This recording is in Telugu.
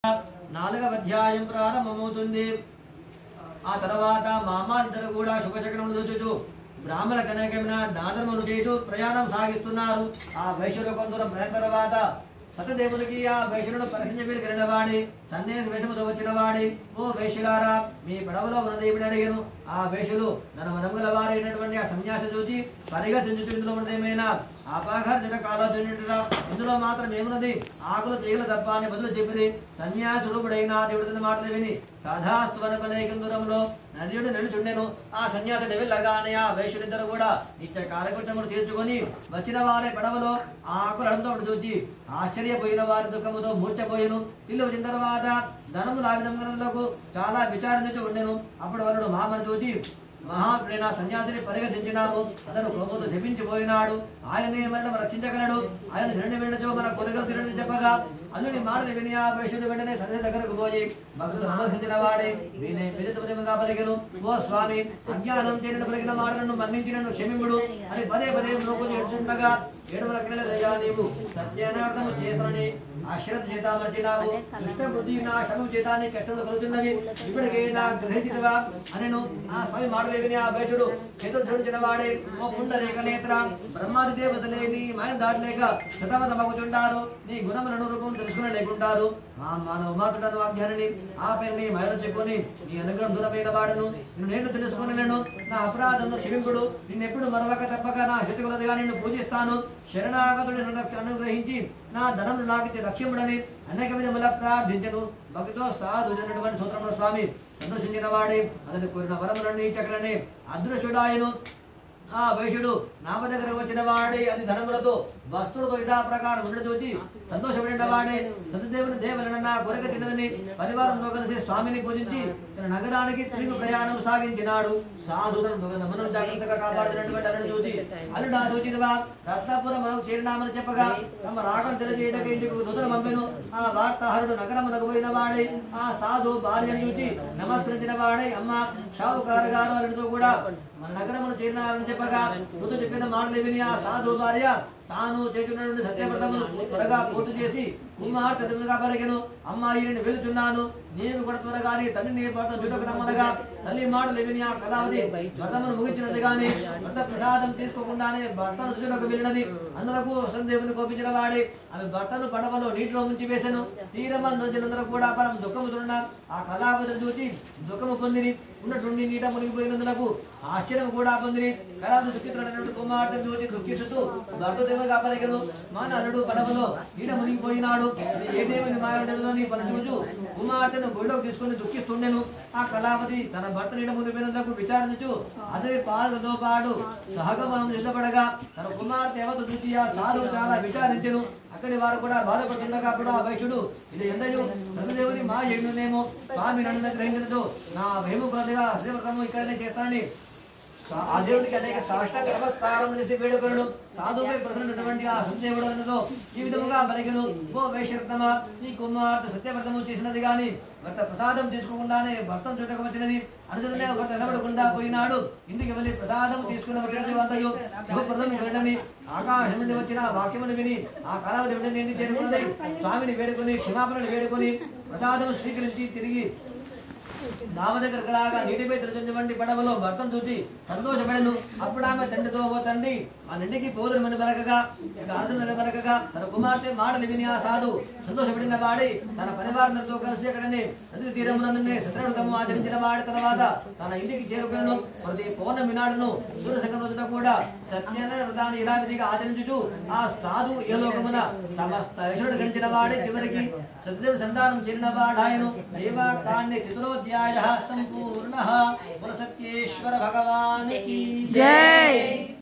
4వ అధ్యాయం ప్రారంభమవుతుంది. ఆ తర్వాత మామాంతరు కూడా శుభశకనములు చూచుచు బ్రాహ్మణ కనకమైన దానములు చేస్తూ ప్రయాణం సాగిస్తున్నారు. ఆ వైశ్యులు కొంత దూరం ప్రయాణ తర్వాత సతదేవునికి ఆ వైశ్యులను పరీక్షించబీలు కలిగిన వాడి సన్యాస వేషముతో వచ్చిన వాడి, ఓ వైశ్యులారా, మీ పడవలో ఉన్నదేమిని అడిగాను. ఆ వేషులు తన మనముల వారైనటువంటి ఆ సన్యాసి చూచి పరిగెత్తించు, ఇందులో ఉన్నదేమైనా అపాఘార్జనక ఆలోచన, ఇందులో మాత్రం ఏమున్నది, ఆకులు తీగలు తప్ప అని బదులు చెప్పింది. సన్యాసుడుడైన దేవుడిన మాటలు విని కథాస్తు వనపలేకం దూరంలో నదియుడు నిలుచుండెను. ఆ సన్యాసుడు వెళ్ళగానే ఆ వైశ్యులిద్దరు కూడా నిత్య కాలకృత్యములు తీర్చుకొని వచ్చిన వారి పడవలో ఆకులంతా చూచి ఆశ్చర్యపోయిన వారి దుఃఖముతో మూర్చపోయిను. ఇల్లు వచ్చిన తర్వాత ధనము లాభినములకు చాలా విచారించుతూ ఉండెను. అప్పుడు వరుడు మామను చూచి, మహాప్రేణ సన్యాసిని పరిగతించినాము, అతను కోపంతో శపించిపోయినాడు, ఆయనే మనం రక్షించగలడు, ఆయన శరణి వెళ్ళచో మన కోరికలు తిరని చెప్పగా అల్లుడి మాటలు విని ఆ వైశ్యుడు వెంటనే సన్యాసి దగ్గరకు పోయి భక్తులు నమస్కరించిన వాడే వీనే పెద్దగా పలికెను. ఓ స్వామి, అజ్ఞానం చేరిన పలికిన మాటలను మన్నించినను క్షమింపుడు అని పదే పదే మోకొని ఎడుచుండగా, 7 కిరణదయ్యా, నీవు సత్యానార్థము చేతనని అశ్రద్ధ చేత మరచినావు, కృష్ణ బుద్ధి నా శమం చేత నీ కష్టములు కలుగుతున్నవి, ఇప్పటికే నా గ్రహించినవా అనెను. ఆ స్వామి మాటలు విని ఆ వైశ్యుడు చేతులు జోడించిన వాడే, ఓ పుండరీక నేత్ర, బ్రహ్మాది దేవతలే నీ మాయం దాటలేక శతమతమగుచుంటారు, నీ గుణములను రూపం తెలుసుకుని లేకుంటారు. మా మానవ మాతుడను ఆజ్ఞానని ఆ పేరుని మహిళ చెప్పుకొని నీ అనుగ్రహం దూరమైన వాడను, నిన్ను నేను తెలుసుకునేను, నా అపరాధంలో క్షమింపుడు, నిన్నెప్పుడు మరొక తప్పక నా హితకులదిగా నిన్ను పూజిస్తాను, శరణాగతుడు అనుగ్రహించి నా ధనమును నాకితే రక్షింపుడని అనేక విధముల ప్రార్థించను. భక్తితో సాధుజైనటువంటి సూత్రముల స్వామి సంతోషించిన వాడే అతని కోరిన వరములన్నీ చక్కలని అదృశ్యుడాయను. ఆ వైశ్యుడు నామ దగ్గర వచ్చిన వాడే అది ధనములతో వస్తువులతో ఇదా ప్రకారం ఉండడం చూచి సంతోషపడిన వాడే సతదేవుని దేవలన నా కొరక తిన్నదని పరివారంతో కలిసి స్వామిని పూజించి తన నగరానికి తిరిగి ప్రయాణం సాగించినాడు. సాధు తన దొంగను జాగ్రత్తగా కాపాడుతున్నటువంటి అల్లుడు చూచి, అల్లుడా చూచినవా, రత్నాపురం మనకు చేరినామని చెప్పగా తమ రాగం తెలియజేయడానికి ఇంటికి దూతను పంపెను. ఆ వార్తాహరుడు నగరమునకు పోయిన వాడే ఆ సాధు భార్యను చూచి నమస్కరించిన వాడే, అమ్మ షావుకారు గారు అల్లుడితో కూడా మన నగరమును చేరినారని చెప్పగా ఋతు చెప్పిన మాటలు విని ఆ సాధు భార్య తాను చేస్తున్నటువంటి సత్యవ్రతమును త్వరగా పూర్తి చేసి కుమార్తె ఎదురుగా పలికెను. అమ్మాయి, నేను వెళుతున్నాను, నీవు కూడా త్వరగా నీ తండ్రిని భర్త చూడకు రమ్మనగా తల్లి మాటలు విని ఆ కళావతి వ్రతమును ముగించినది గాని భర్త ప్రసాదం తీసుకోకుండానే భర్తను చూడకు వెళ్ళినది. అందులకు సందేవుని కోపించిన వాడే ఆమె భర్తను పడవలో నీటిలో ముంచి వేసెను. తీరమందరూ కూడా పరం దుఃఖము చూడ ఆ కళావతిని చూచి దుఃఖము పొందిని ఉన్నటువంటి నీట మునిగిపోయినందులకు ఆశ్చర్యం కూడా పొందిని. కళావతి దుఃఖితున్నటువంటి కుమార్తెను చూచి దుఃఖిస్తూ భర్త దేవగా పలికెను. మా నలుడు పడవలో నీట మునిగిపోయినాడు, ఏదేమని మాయలో నీ పని చూచు కుమార్తెను గొడవకు తీసుకుని దుఃఖిస్తుండెను. ఆ కళావతి తన భర్త నీట మునిగిపోయినందుకు విచారించు అతని పాదతో పాటు సహగమనం ఇష్టపడగా తన కుమార్తె ఎవరు చూసి ఆ సాధువు చాలా విచారించెను. అక్కడి వారు కూడా బాధపడుతుండగా కూడా ఆ వైశ్యుడు, ఇది ఎందయో సతదేవుని మా ఏనునేమో స్వామి నన్ను గ్రహించడంతో నా వేము ప్రతిగా శ్రీవ్రతము ఇక్కడనే చేస్తానని ఆ దేవుడికి అనేక సాష్టాంగ నమస్కారం చేసి వేడుకలను సాధువుపై ప్రసన్నటువంటి ఆ సత్యవ్రతముతో ఈ విధముగా పలికెను. ఓ వైశ్యరత్నమా, నీ కుమార్తె సత్యవ్రతము చేసినది గాని భర్త ప్రసాదం తీసుకోకుండానే భర్తను చూడక వచ్చినది. అనుసరనే భర్త నిలబడకుండా పోయినాడు. ఇంటికి వెళ్ళి ప్రసాదం తీసుకుని వచ్చిన అంతయు శుభప్రదం వెళ్ళని ఆకాశం నుండి వచ్చిన వాక్యమును విని ఆ కళావతి వెంటనే ఇంటికి చేరుకున్నది. స్వామిని వేడుకొని క్షమాపణలు వేడుకొని ప్రసాదం స్వీకరించి తిరిగి నామ దగ్గరకు రాగా నీటిపై తిరుగుతున్నటువంటి పడవలో భర్తను చూసి సంతోషపడను. అప్పుడు ఆమె తండ్రితో, ఓ తండ్రి, ఆ నిండికి పోదురమని పలకగా అరసమని పలకగా తన కుమార్తె మాటలు విని ఆ సాధు సంతోషపడిన వాడి తన పరివారంతో కలిసి అక్కడనే నది తీరమునన్నే సత్యవ్రతము ఆచరించిన వాడి తర్వాత తన ఇంటికి చేరుకును. ప్రతి పౌర్ణమి నాడును సూర్య సంగం రోజున కూడా సత్యనారాయణ వ్రతాన్ని యథావిధిగా ఆచరించుచు ఆ సాధు ఏ లోకమున సమస్త యశుడు గడిచిన వాడి చివరికి సత్యదేవుడు సంతానం చేరిన వాడాయను. దేవాకాండే చతురోధ్యాయః సంపూర్ణః. సత్యేశ్వర భగవాన్ కీ జై.